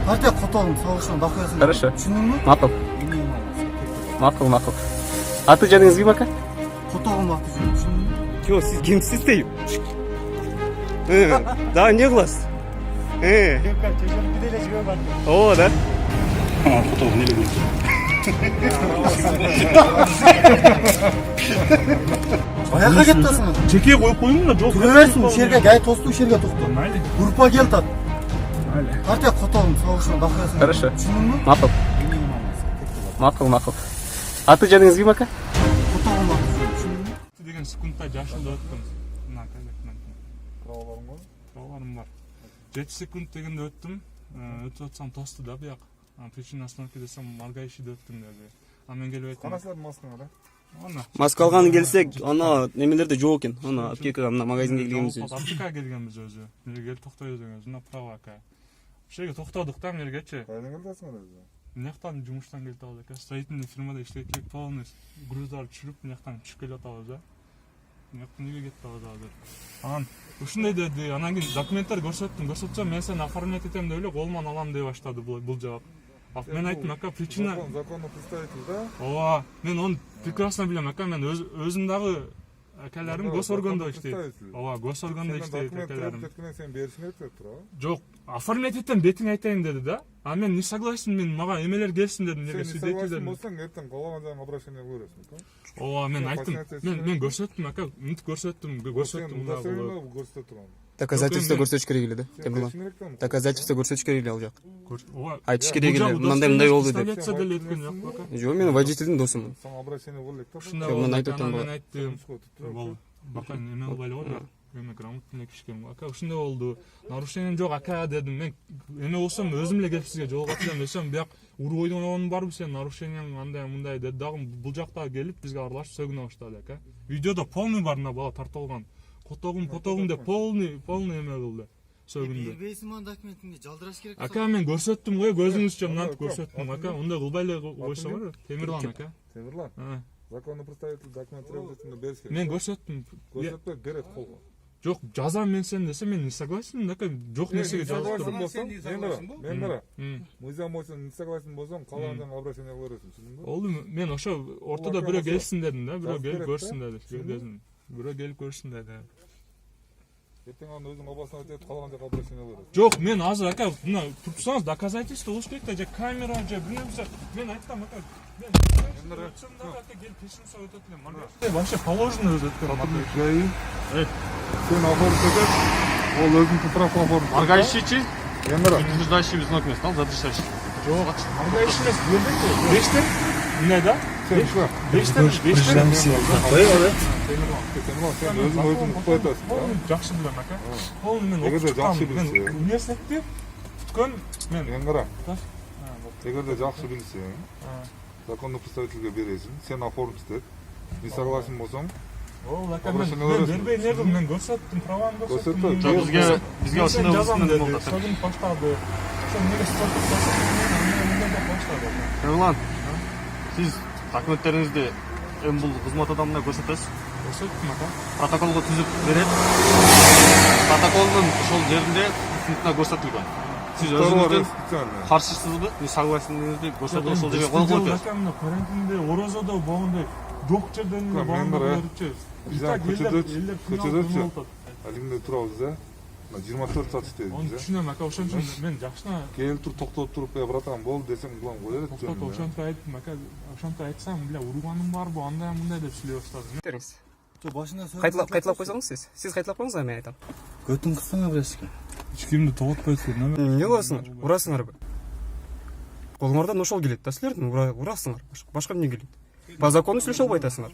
Партия Котовым соғышын бақыласын. Хорошо. Түсіндің ме? Мақұл. Мақұл. Аты жөніңіз кім ака? Котовым аты жөнім, түсіндің ме? Чё, сіз кімсіз дейм? Да, не қыласыз? О, да? Котовым не білмейді. Аяққа кеттесің. Жеке қойып қойдың ба? Жоқ. Тұра берсін, жерге гай тосты, жерге тоқты. Майли. Группа келтат. Партия Котовым соғышын бақыласын. Хорошо. Түсіндің ме? Мақұл. Аты жөніңіз кім ака? Котовым аты жөнім, түсіндің ме? Деген секундта жашында өттім. Праваларың бар? Праваларым бар. 7 секунд дегенде өттім. Өтіп өтсам тосты да бұяқ. Причина остановки десем маргаишиде өттім деді. Мен келіп өттім. Қанасылардың маскаңа да? Маска алғаны келсек, ана немелерде жоқ екен. Ана аптекаға, мына магазинге келгенбіз өзі. Аптекаға келгенбіз өзі. Мерге келіп тоқтай өзіңіз. Мына права ака. Шеге тоқтадық та мергече. Қайдан келдесің өзі? Мынаяқтан жұмыстан келіп алды ака. Строительный фирмада иштейтілік полный груздарды түшіріп мынаяқтан түшіп келіп атабыз да. Мынаяқтан неге кетіп алды азыр. Ушундай деди, анан кийин документтер көрсөтсөм, мен сени оформлять этем деп эле колуман алам деп баштады бул жаап. Мен айттым, ака, причина Законный представитель, да? Ооба, мен оны прекрасно билем, ака, мен өзүм дагы акаларым госоргондо иштейт. Ооба, госоргондо иштейт акаларым. Сен беришиң керек деп тура. Жок, оформлять этем, бетиң айтайын деди да. А мен не согласен, мен мага эмелер келсин дедим, Сен не согласен болсаң, ертең калаган обращение кылырсың, да? Ооба, мен айттым, мен көрсөттүм, ака, мынтип көрсөттүм. Доказательство көрсөтүш керек эле да. Доказательство көрсөтүш керек эле ал жак. Айтыш керек эле, мындай болду деп. Жок, мен водительдин досумун. Сага обращение кыл элек да. Мен айттым. Мен айттым. Бака эме кылбайлы го. Эме грамотный кишкен. Ака, ушундай болду. Нарушение жок, ака дедим. Мен эме болсом өзүм эле келип сизге жолугатам десем, бияк урбойдун ойдон барбы сен нарушениең андай мындай деди. Дагы бул жакта келип бизге аралашып сөгүнө баштады, ака. Видеодо полный бар, мына бала тартылган. Котовым деп полный эме кылды. Сөгүндү. Бербейсиң аны документиңди жалдыраш керек. Ака, мен көрсөттүм го, көзүңүзчө мынтип көрсөттүм, ака. Онда кылбайлы койсо бар. Темирлан ака. Темирлан. Законный представитель документ требовательно бериш керек. Мен көрсөттүм. Көрсөтпөй берет колго. Жок, жазам мен сен десе, мен не согласен, ака. Жок нерсеге жазып туруп. Мен бара. Мыйзам боюнча не согласен болсоң, калаган обращение кылырсың, түшүндүңбү? Олду мен ошо ортодо бирөө келсин дедим да, бирөө келип көрсүн деди. Бирөө келип көрсүн деди. Ертең аны өзүң областына өтөп калаган жака обращение кылырсың. Жок, мен азыр ака, мына турсаңыз доказательство болуш керек да, же камера, же бирнерсе. Мен айттым, ака, мен өтсөм дагы ака келип пешимсе өтөт элем. Вообще положено өзү өткөн. Сен оформить этет, ол өзүң справка оформить. Маргаишичи? Эмре. Утверждающий взнос мест, там задержащий. Жок, маргаиш эмес, бердикпи? Бештен? Эмне да? Бештен. Өзүң кутай атасың. Жакшы билем, ака. Ол мен окуткам, мен университетте бүткөн мен. Кара. Эгерде жакшы билсең, законный представительге бересиң, сен оформить эт. Не согласен болсоң, ол ака мен бербей не кылдым, мен көрсөттүм, правамды көрсөттүм. Бизге ошондой болду. Сөгүн баштады. Сен неге сотуп баштады? Темирлан, сиз документтериңизди эми бул кызмат адамына көрсөтөсүз. Көрсөттүм, ака. Протоколго түзүп берет. Протоколдун ошол жеринде пунктуна көрсөтүлгөн. Сиз өзүңүздүн каршысызбы? Не согласенingizди көрсөтүп ошол жерге кол коюп берет. Карантинде орозодо болгондой жок жерден эле болгондорчу. Көчөдөчү. Алимде турабыз да. 24 саат иштедик. Оны түшүнөм, ака, ошон үчүн мен жакшына келип туруп токтоп туруп, братан, болду десең, булам кое берет. Ошонтип айттым, ака, ошонтип айтсам, бля, урганым барбы, андай мындай деп сүйлөй баштады. Башына Кайталап койсоңуз сиз. Сиз кайталап коюңуз, мен айтам. Көтүң кысыңа бересиң. Эч кимди тоготпойсуңар. Эмне кыласыңар? Урасыңарбы? Колуңардан ошол келет да, силердин урасыңар. Башка эмне келет? По закону сүйлөшө албай атасыңар.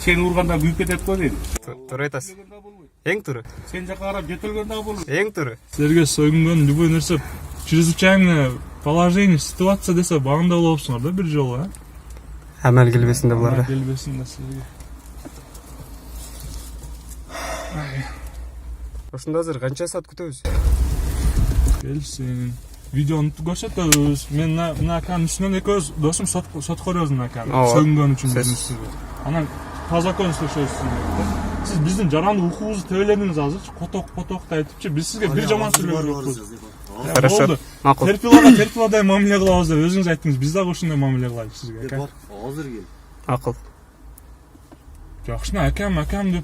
Сен урганда күйүп кетет го дейм. Туура айтасыз. Эң туура. Сен жака карап жетелген дагы болот. Эң туура. Силерге сөгүнгөн любой нерсе чрезвычайное положение, ситуация десе багында болопсуңар да бир жолу, а? Амал келбесин да буларга. Келбесин да силерге. Ошондо азыр канча саат күтөбүз? Келсин. Видеону көрсөтөбүз. Мен мына аканын үстүнөн экөөбүз досум сот көрөбүз мына аканы. Сөгүнгөн үчүн. Анан по закону сүйлөшөбүз. Siz биздин жарандык укугубузду тебеледиңиз азырчы, коток айтыпчы. Биз сизге бир жаман сүйлөбүз жокпуз. Хорошо. Макул. Терпиладай мамиле кылабыз деп өзүңүз айттыңыз. Биз дагы ошондой мамиле кылайлы сизге. Азыр кел. Акыл. Жакшына акам деп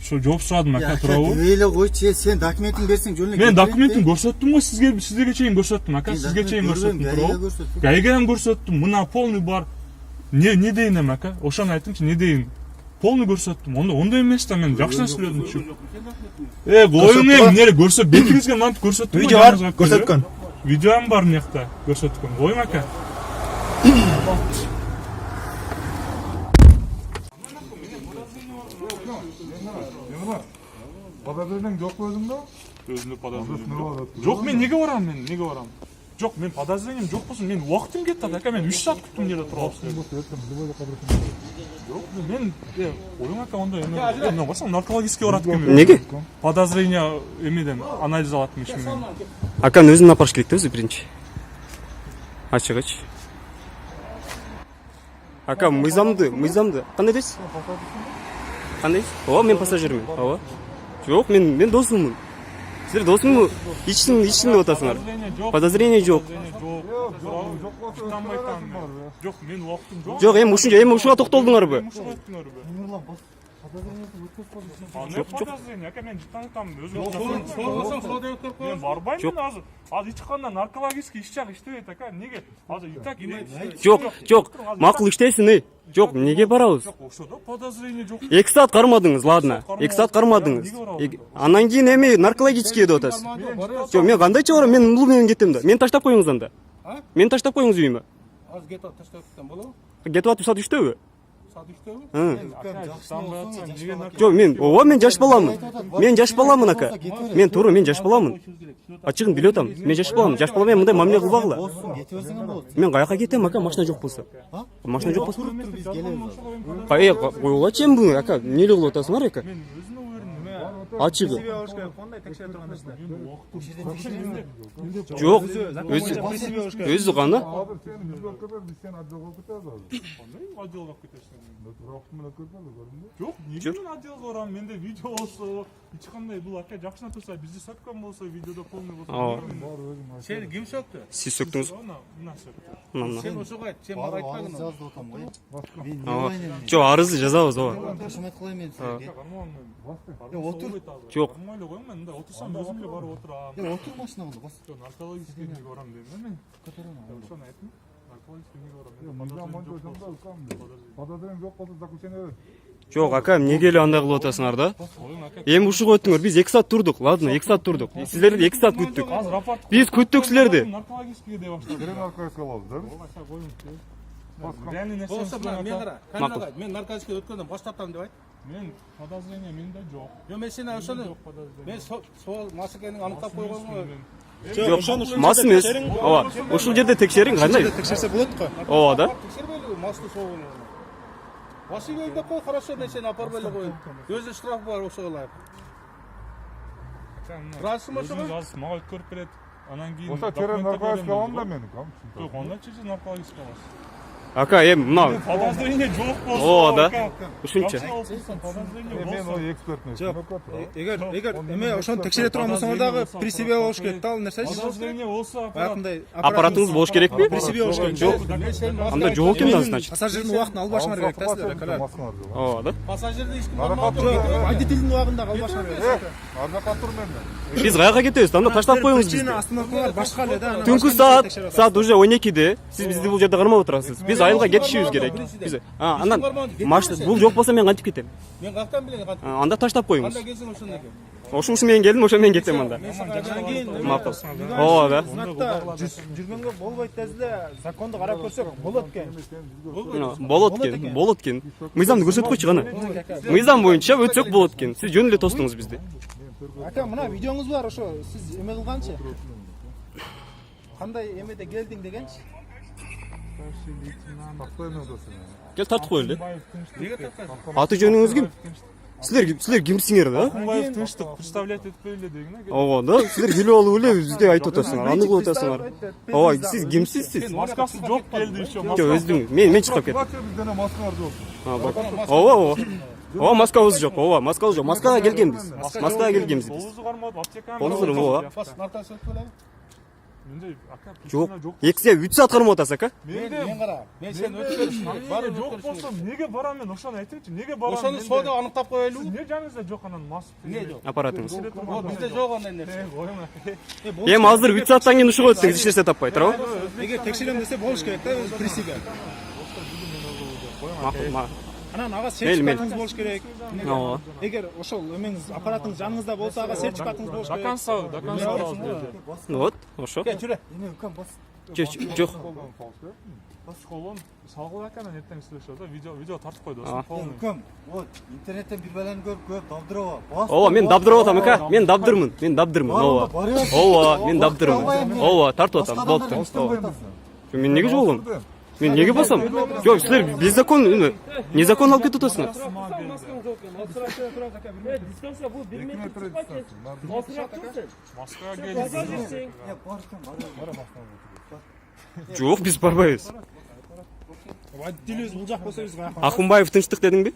жооп сурадым, ака туурабы? Эйле койчу, сен документиңди берсең жөн эле. Мен документин көрсөттүм го сизге чейин көрсөттүм, ака, сизге чейин көрсөттүм, туурабы? Гайгам көрсөттүм, мына полный бар. Не дейин эми, ака? Ошону айттымчы, не дейин? Полный көрсөттүм. Ондой эмес да, мен жакшына сүйлөдүмчү. Коюң эми, эмне көрсөт, бетиңизге мынтип көрсөттүм. Видео бар, көрсөткөн. Видеом бар мынакта, көрсөткөн. Коюң, ака. Подозрениең жок өзүңдө? Өзүндө подозрением жок. Мен неге барам? Жок, мен подозрением жок болсун. Мен убактым кетти, ака. Мен 3 саат күттүм жерде туруп алып. Жок, мен коюң, ака, ондой эме. Мен барсам наркологический барат экен. Неге? Подозрение эмеден анализ алат ишинен. Аканы өзүн апарыш керек да өзү биринчи. Ачыгыч. Ака, мыйзамды. Кандай дейсиз? Кандай? Ооба, мен пассажирмин. Ооба. Жок, мен досуммун. Силер досумбу? Ичсиң деп атасыңар. Подозрение жок. Жок, мен убактым жок. Жок, эми ушуга токтолдуңарбы? Жок. Ака, мен жыттанытам өзүм. Мен барбайм мен азыр. Азыр эч кандай наркологический иш-чак иштебейт, ака. Неге? Азыр итак Жок. Макул иштесин. Жок, неге барабыз? Жок, ошодо подозрение жок. 2 саат кармадыңыз, ладно. 2 саат кармадыңыз. Анан кийин эми наркологический деп атасыз. Жок, мен кандайча барам? Мен бул менен кетем да. Мени таштап коюңуз анда. Мени таштап коюңуз үйүмө. Азыр кетип таштап кетсем болобу? Кетип атып саат 3төбү? Саат 3төбү? Жок, мен жаш баламын. Мен жаш баламын, ака. Мен туура, мен жаш баламын. Ачыгын билип атам. Мен жаш баламын. Жаш бала менен мындай мамиле кылбагыла. Кете берсең болот. Мен каяка кетем, ака, машина жок болсо. Машина жок болсо. Биз келебиз. Койгулачы эми буну, ака. Эмне кылып атасыңар, ака? Ачыгы. Жок, өзү гана. Жок, неге мен отделге барам? Менде видео болсо, эч кандай бул ака жакшына турса, бизди сөккөн болсо, видеодо полный болсо. Сени ким сөктү? Сиз сөктүңүз. Мына сөктү. Сен ошого айт, сен мага айтпагын. Жазып атам го. Мен Жок, арызды жазабыз, ооба. Рахмат кылайм мен сизге. Отур. Жок. Нормально коюң, мен мындай отурсам өзүм эле барып отурам. Отур машинаңды бас. Наркологический неге барам дейм мен. Ошону айттым. Наркологический неге барам. Подозрениең жок болсо заключение бер. Жок, ака, эмнеге эле андай кылып атасыңар да? Эми ушуга өттүңөр. Биз 2 саат турдук. Ладно, 2 саат турдук. Сиздерди 2 саат күттүк. Азыр рапорт. Биз күттүк силерди. Наркологический деп баштадым. Берен аркаска алабыз, да? Реальный нерсе. Болсо мен кара, камерага мен наркотикке өткөндөн баш тартам деп айт. Мен подозрение менде жок. Yo мен сени ошону мен сол масыкенин аныктап койгонго Жок, мас эмес. Ооба, ушул жерде текшериң, кандай? текшерсе болот го. Ооба да. Текшербейлиби масты согуну. Масыгы деп кой, хорошо мен сени апарып эле коеюн. Өзү штраф бар ошого ылайык. Разысың ошого? Азыр мага өткөрүп берет. Анан кийин Болсо терен наркотик алам да мен. Жок, ондан чечиз наркологический аласыз. Ака, эми мына Подозрение жок болсо. Ооба да. Ушунча. Мен ой экспертный. Эгер эме ошону текшере турган болсоңор дагы при себе болуш керек да ал нерсечи. Подозрение болсо, Баягындай аппаратыңыз болуш керекпи? при себе болуш керек. Жок. Анда жок экен да, значит. Пассажирдин убактын албашыңар керек да силер, акалар. Ооба да. Пассажирди эч ким алмайды. Водительдин убагында албашыңар керек. Арнака тур менде. Биз каяка кетебиз? Анда таштап коюңуз бизди. Остановкалар башка эле да. Түнкү саат уже 12де. Сиз бизди бул жерде кармап отурасыз. Биз айылга кетишибиз керек. Биз анан машина бул жок болсо мен кантип кетем? Мен каяктан билем кантип. Анда таштап коюңуз. Кандай келсең ошондой экен. Ошо менен келдим, ошо менен кетем анда. Макул. Ооба да. Знакта жүргөнгө болбойт десе эле законду карап көрсөк болот экен. Болот экен. Мыйзамды көрсөтүп койчу гана. Мыйзам боюнча өтсөк болот экен. Сиз жөн эле тостуңуз бизди. Ака, мына видеоңуз бар, ошо сиз эме кылганчы? Кандай эмеде келдиң дегенчи? Кел тартып коелу. Неге тартасың? Аты жөнүңүз ким? Силер кимсиңер да? Кумбаев тынчтык представлять этпей эле деген экен. Ооба да. Силер билип алып эле бизге айтып атасыңар. Аны кылып атасыңар. Ооба, сиз кимсиз сиз? Маскасы жок келди еще. Жок, өзүң. Мен чыгып кеттим. Бизден маскалар жок. Ооба. Ооба маскабыз жок. Ооба маскабыз жок. Маскага келгенбиз. Маскага келгенбиз биз. Оозу кармады, аптеканы. Болдур, ооба. Бас нартасы өткөлө. Менде ака Жок. 2 саат 3 саат кармап атасыз ака. Мен кара. Мен сен өткөрүш керек. Баары Жок өткөрүш болсо керек. неге барам мен? Ошону айтыңчы. Неге барам? Ошону соода аныктап коелу. Не жаныңызда жок анан маск? Не жок? Аппаратыңыз. Бизде жок андай нерсе. Эми азыр 3 сааттан кийин ушуга өтсөңүз эч нерсе таппай туурабы? Эгер текшерем десе болуш керек да өз принципи. Макул. Анан ага Мейлі, мейлі. сертификатыңыз болуш керек. Ооба. Эгер ошол эмеңиз аппаратыңыз жаныңызда болсо ага сертификатыңыз болуш керек. Доконсау. Вот, ошо. Жүрө. Эне укам бас. Жок. Колон салгыл акана эртең сүйлөшөбүз да, видео тартып койду. Укам, вот интернеттен бир баланы көрүп көп дабдырабы. Бас. Ооба, мен дабдырып атам ака. Мен дабдырмын. Ооба. Ооба, мен дабдырмын. Ооба, тартып атам. Болду. Ооба. Мен неге жолгом? Мен неге басам? Жок, силер беззаконно, незаконно алып кетип атасыңар. Маскага келди. Жок, биз барбайбыз. Водителибиз бул жак болсо биз каяка. Акунбаев тынчтык дедиңби?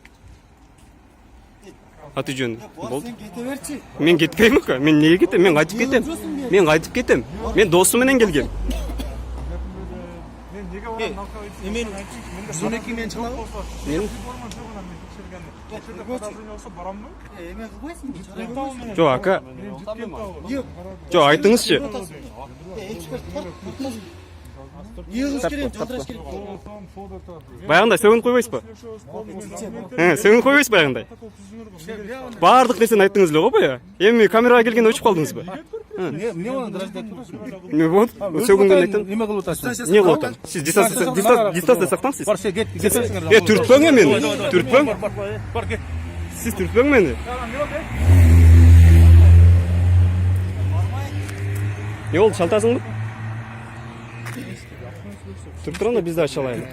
Аты жөнү. Болду. Сен кете берчи. Мен кетпейм ака. Мен неге кетем? Мен кайтып кетем. Мен досум менен келгем. Мен неге барам? Эмен 12 мен чыгабы? Мен Барамбы? Эме кылбайсыңбы? жок ака. Жок, айтыңызчы. Эксперт бар. Йыгыз керек, жалтыраш керек. Баягындай сөгүнүп койбойсузбу? Сөгүнүп койбойсузбу баягындай? Баардык нерсени айттыңыз эле го баягы. Эми камерага келгенде өчүп калдыңызбы? Эмне оны драждать Эмне болду? Сөгүнгөндөн айттым. Эме кылып атасың? Не кылып атам? Сиз дистанция сактаңыз. Бар, сен кет. Түртпөң мени. Түртпөң. Бар, кет. Сиз түртпөң мени. Не болду, шалтасыңбы? Туруп туруң да биз да ача алайлы.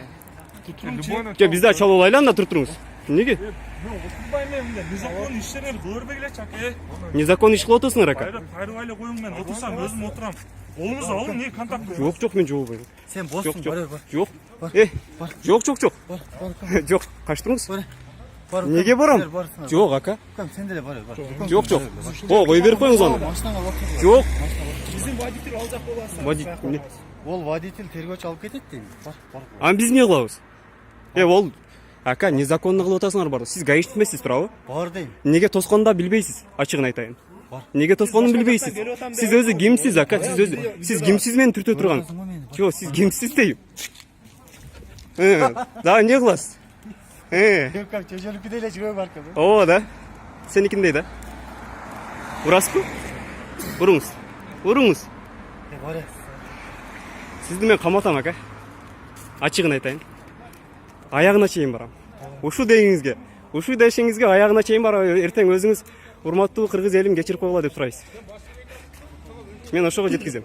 Жок, биз да ача алайлы анда туруп туруңуз. Неге? Мен окутпайм мен, незаконно иштерди көрбөгүлечи ака. Незаконно иш кылып атасыңар ака. Кайрып эле коюң, мен отурсам өзүм отурам. Колуңузду алың, не контакт Жок, мен жолбойм. Сен боссуң, бар. Жок. Жок. Жок, качтыңыз? Бар. Неге барам? Жок ака. Укам, сен деле бар. Жок. О, кой берип коюңуз аны. Машинаңа отур. Жок. Биздин водитель ал жак болбаса. Водитель. Ол водитель тергөөчү алып кетет дейм. Бар. Аны биз эмне кылабыз? Ол ака незаконно кылып атасыңар бар. Сиз гаишник эмессиз, туурабы? Бар дейм. Неге тосконду билбейсиз? Ачыгын айтайын. Неге тосконун билбейсиз? Сиз өзү кимсиз ака? Сиз кимсиз мени түртө турган? Жок, сиз кимсиз дейм. Да эмне кыласыз? Укам, чөжөлүкү деле жүрө баркы. Ооба да. Сеникиндей да. Урасызбы? Уруңуз. Бар. Сизди мен каматам ака. Ачыгын айтайын. Аягына чейин барам. Ушу дешиңизге аягына чейин барам. Эртең өзүңүз урматтуу кыргыз элим кечирип койгула деп сурайсыз. Мен ошого жеткизем.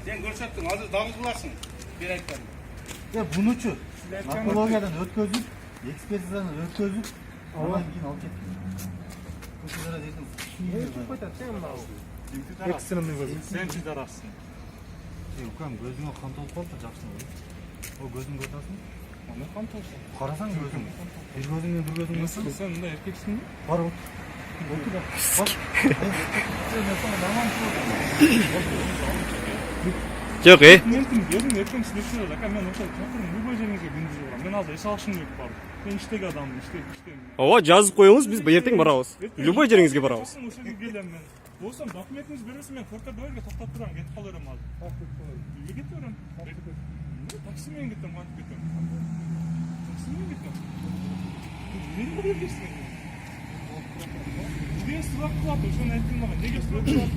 Сен көрсөттүң, азыр дагы кыласың. Бир айткан. Бунучу наркологиядан өткөзүп, экспертизадан өткөзүп, анан кийин алып кеткен. Ушугара дедим. Экстренный вызов. Сен чыдарасың. Укам, көзүңө кан толуп калды, жакшымы? О, көзүңдү көрсөң? Аны кам толсун. Карасаң көзүң. Бир көзүңдөн бир көзүң Сен мындай эркексиңби? бар. Жок, Эртең сүйлөшөбүз ака, мен ошол чакырым любой жериңизге күндүз барам. Мен азыр эс алышым керек бар. Мен иштеги адаммын, иштейм. ооба, жазып коюңуз, биз эртең барабыз. Любой жериңизге барабыз. Ошол жерге келем мен. Болсом документиңизди бересиң, мен коркор дойрге токтоп турам, кетип кала берем азыр. Үйгө кетип берем. Такси менен кетем, кантип кетем. Такси менен кетем. Эмне бересиң? Неге сурак кылат, ошону айттым мага. Неге сурак кылат?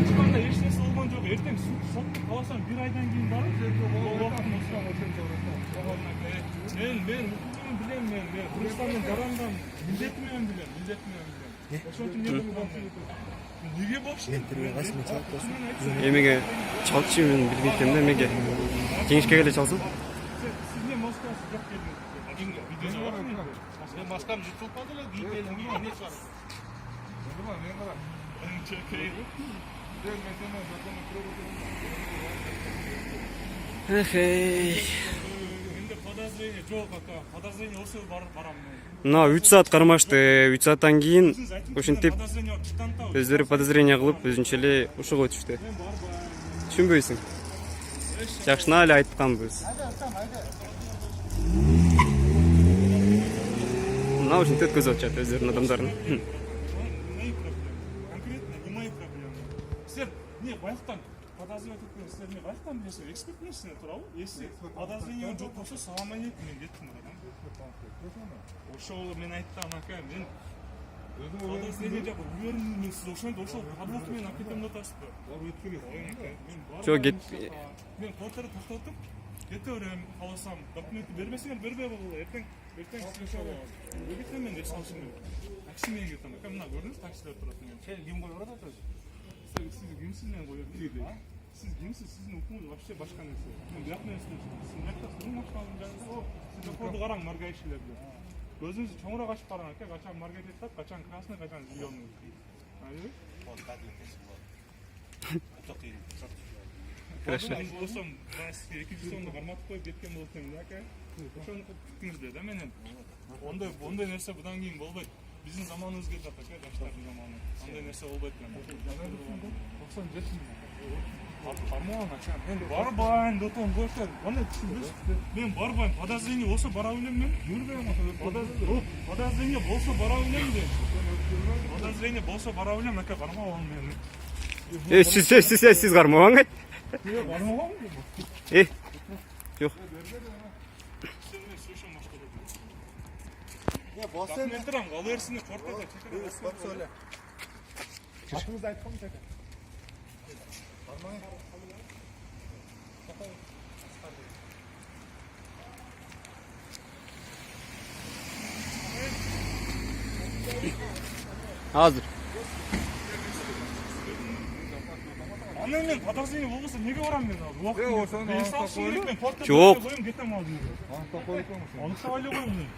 Эч кандай эч нерсе болгон жок. Эртең сотто каласам 1 айдан кийин барып, убактын сурак мен укугумду билем, мен Кыргызстандын жарандам, милдети менен билем. Ошон үчүн неге болуш керек? Эмеге чалчы мен билбей экенмин, эмеге жеңишке келе чалсам? Сизге маскасы жок келди. Видеону барасың. Маскам жыртылып калды эле, кийип эле эмне чыгар? Эхей. Менде подозрение подозрение жок ака. Подозрение болсо барам мен. Мына 3 саат кармашты. 3 сааттан кийин Сиз айтыңыз, ошентип подозрение бар, тантау. өздөрү подозрение кылып өзүнчө эле ушуга өтүштү. Түшүнбөйсүң. Жакшына эле айтканбыз. Мына ушинтип өткөзүп атышат өздөрүнүн адамдарын. Мои проблемы. Конкретно не мои проблемы. Силер не баяктан подозревать эткен силер не баяктан билесиңер, эксперт эмессиңер туурабы? Если подозрение жок болсо салам алейкум мен кеттим да. Ошол мен айттым ака, мен подозрение жок. Уверенный мен сиз ошол подвох менен алып кетем деп атасызбы? Жок, Мен конторду токтотуп кете берем, кааласам, документти бербесеңер бербей койгула. Эртең сизге болот. Эгерде мен деп салышым керек. Такси менен кетем. Ака мына көрдүңүз таксилер турат менен. Сен ким коюп атат өзү? Siz kimsiniz ben koyuyorum. Siz kimsiniz? Sizin hukumunuz başka başka neyse. Ben yapmıyorsunuz. Siz ne yapıyorsunuz? Başka alınacağınızda o. Siz de kodu karan marga işlerdi. Gözünüzü çoğura kaçıp karan. Kaçan marga etap, kaçan krasna, kaçan zilyon. Hayır. Хорошо. Ben olsam ben size ikinci sonunda karmat koyup getken bolsam ya ki. Şonu tuttunuz dedi hemen. Onda nerse budan keyin bolbayt. Bizim zamanımız geldi aka, yaşların zamanı. Onday nerse bolbayt men. 97 Карман ачам. Мен барбайын, дотон көрсөт. Кандай түшүнбөйсүз? Мен барбайын, подозрение болсо бара билем мен. Жүрбөйм ошо. Подозрение болсо бара билем де. Подозрение болсо бара билем, ака бармабам мен. Сиз кармабаңыз. Бармабам. Жок. Сен мен слушам башка. Документтарым алерсине кортада чекара. Көп сөйле. Атыңызды айтып коюңуз ака. Азыр. Аны мен подозрение болбосо неге барам мен ал? ошону Мен салышым керек, мен портта Жок. коюм, кетем ал жерге. Анықтап коюп коймуш. Анықтап эле коюм мен.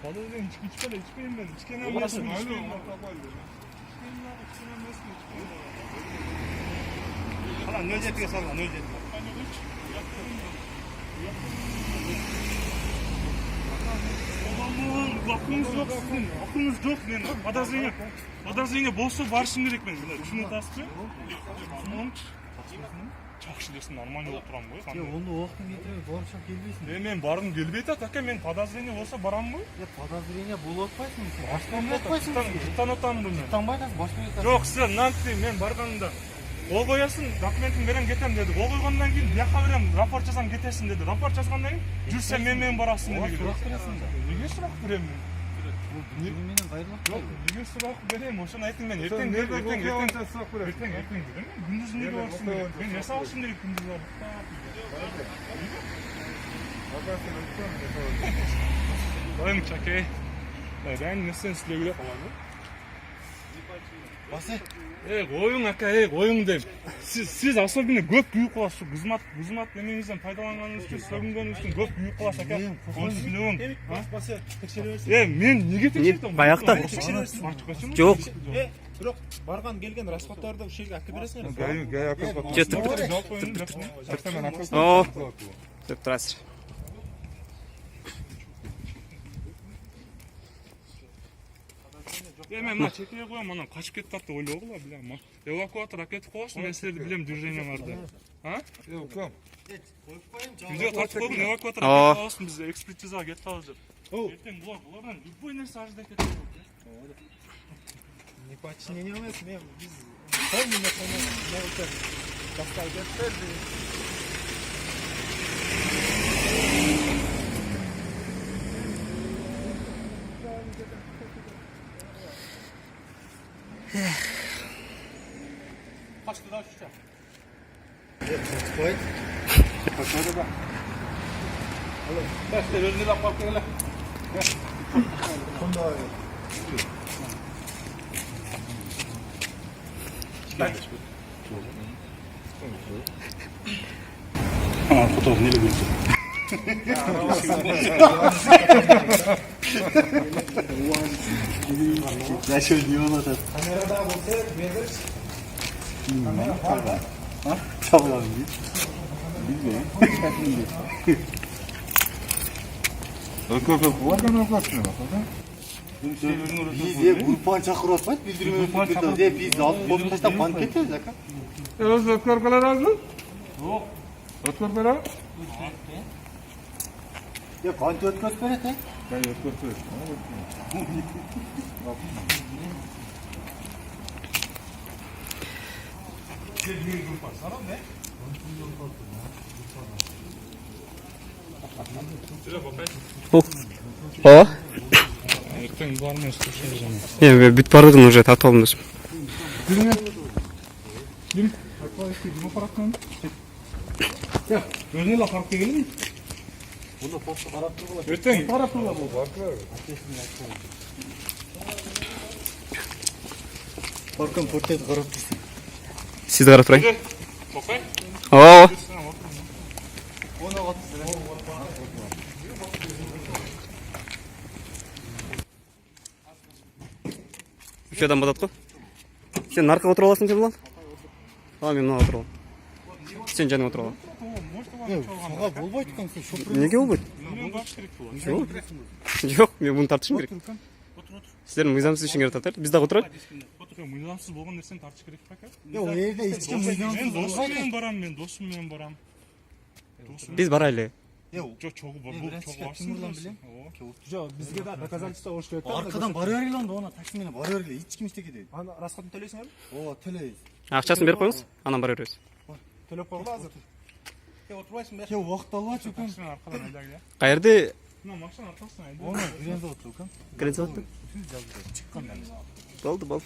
Подозрение ичпейм мен. Ичкене эмесмин, ичпейм. Ана 07ге салган, 07. Акылыңыз жок сиздин, акылыңыз жок мен. Подозрение болсо барышым керек мен. Түшүнүп атасызбы? Жакшы десин, нормально болуп турам го. Онда уақытын кетірмей барымша келбейсің. Мен баргым келбей атат, ака мен подозрение болсо барамбы? Подозрение болуп атпайсың сен. Жыттанатамын мен. Танбай атасың, башка кетасың. Жок, силер мынантип мен барганда кол коесуң, документин берем кетем деди. Кол койгондон кийин бияка берем, рапорт жазам кетесиң деди. Рапорт жазгандан кийин жүрсем мен менен барасың деди. Сурак бересиң да. Неге сурак берем мен? Менен кайрылып Жок, неге сурак берем? Ошону айтың мен. Сен Эртең неге берем. сурақ бересің? Эртең берем. Күндүз неге барсың? Мен эсе алышым керек күндүз барып. Коюң чакей. Ben нерсени сүйлөгүлө калам. Басай. Коюң ака, коюң дейм. Сиз особенно көп күйүп каласыз. Кызмат немеңизден пайдаланганыңыз үчүн, сөгүнгөнүңүз үчүн көп күйүп каласыз ака. Onu билебиң. Басай, текшеребиз. Мен неге текшертем? Баякта. Жок. Бирок барган келген расходдорду ушул жерге алып бересиңер. Гай акыл. О. Деп турасыз. Мен мына чекеге коем, анан качып кетип атты ойлогула, билем. Эвакуатор акетип коесуң, мен силерди билем движенияларды. Ком. Видео тартып койгун, эвакуатор акетип аласың, биз экспертизага кетип алабыз деп. Эртең булардан любой нерсе ажда кетет. Не подчинение эмес, мен биз полный не өтөт. Баскай кетти. Kaçtı da şu. Koy. Başta önüne bak bakayım. Fotoğraf neyle görüyorsun? Ya şöyle niye olmadı? Kamerada bolsa berберчи. Kamera var. Tamam. Bilmiyorum. Олардан аласың ба? Biz gruppan çakır atmayız, bildirimiz bildirdi. Biz alıp bozuk taştan banket ederiz aka. Öz ötkörpeler az mı? Yok. Ötkörpeler? Ya kanti ötkörüz böyle de. Ben ötkörpeler. Ооба. Эртең бармай слушай. Эми бүт бардыгын уже тартып алдым десем. Өзүнө эле карап келген. Эртең Barkın portet karap düşsün. Сизди карап турайын. Бокай. Ооба. Үч адам батат го. Сен наркага отуруп аласың сен улан. Мен мынага отуруп алам. Сен жаныңа отуруп ал. Sağa bolbaydı kanka. Şoför. Эмнеге болбойт? Мен баш керек болот. Жок, мен муну тартышым керек. Сиздердин мыйзамсыз ишиңерди тартайт. Биз дагы отурайлы. Мыйзамсыз болгон нерсени тартыш керек бекен. Ya o evde hiç kim Мен досум менен барам, мен досум менен барам. Биз барайлы. Жок, чогуу бар, бул чогуу барсың. Жок, бизге да доказательство болуш керек. Arkadan barı lan da ona taksimine barı öyle. Hiç kim isteki değil. Аны расходун төлөйсүңөр? O teleyiz. Акчасын берип коюңуз, анан бара беребиз. Төлөп койгула азыр. Отурбайсың бе? Ya vakit Allah çıkın. Машина аркадан айдагыла. Каерде Мына машина аркасынан айда. Ona güvenze otur kan. кредит алып? Болду, болду.